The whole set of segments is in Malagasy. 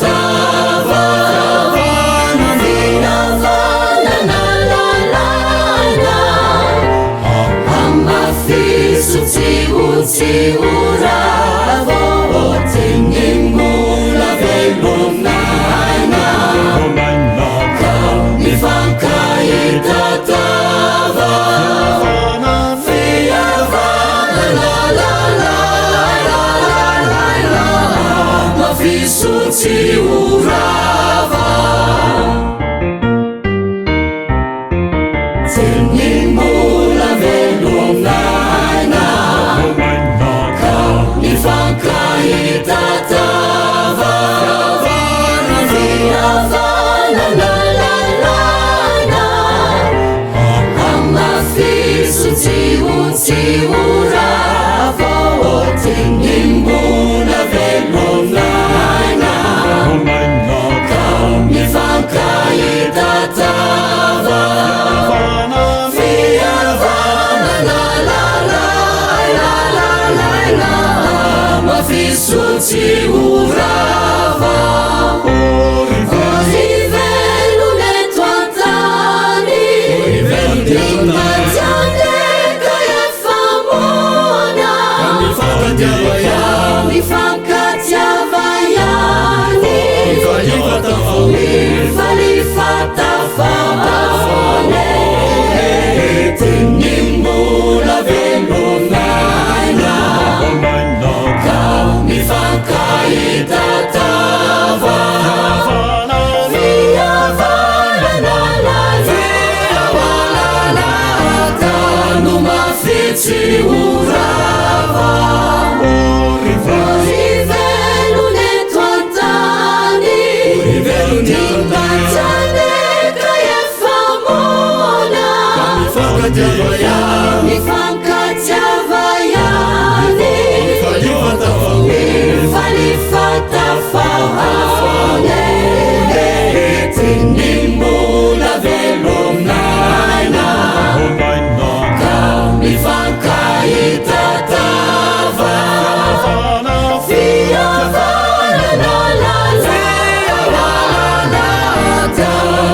tatava vinavananalalana amafiso tsiuravo otenimula velonana ka mifankahitatava fiavanalalalala mafiso tsiurava tenimula velonana ka mifankahitatava fiavanalalalana amafiso tsiuravo otenimula velonana ka mifankahitatava fiavanalalalala mafiso tsiurava orivelo netwantani ingatandeka efamona mifankatiavayani mifalifatafamone tenimula velonana ka mifankahitatava fiavanalalalata numafitsiurava orivelo netwantani ingatandeka efamona mifankatiavayani mifalifatafamone tenimula velonana ka mifankahitatava fiavanalalalata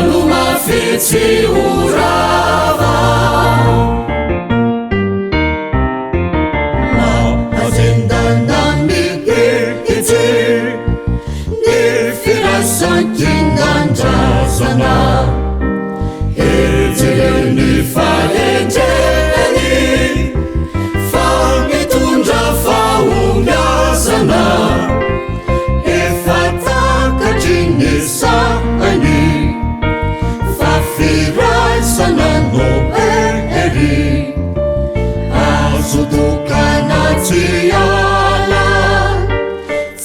numafitsiurava nifirasankinandrasana ejeni faenjeni famitundra faumyasana efatakatrinyesaani fafiraisana noeri azodokanatsiala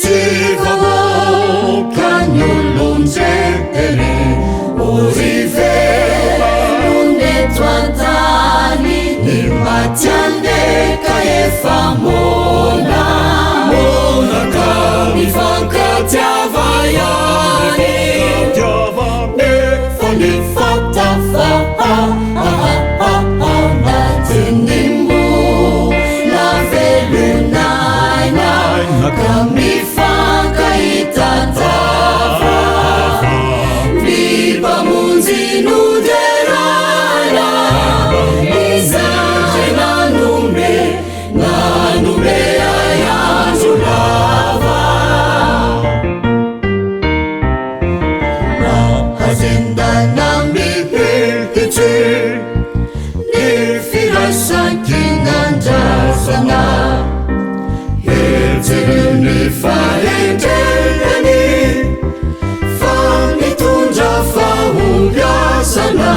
tivavokanyolonjeri orivelo netwantani nimatiandeka efamona monaka mifankatiavayani nefanifatafana tenimula velonana ka mifankahitatava vipamunzinuderana izaje nanume ayazulava mahazendanambihilkici nifirasankinandrasana ejeni faenjeni famitundra faumyasana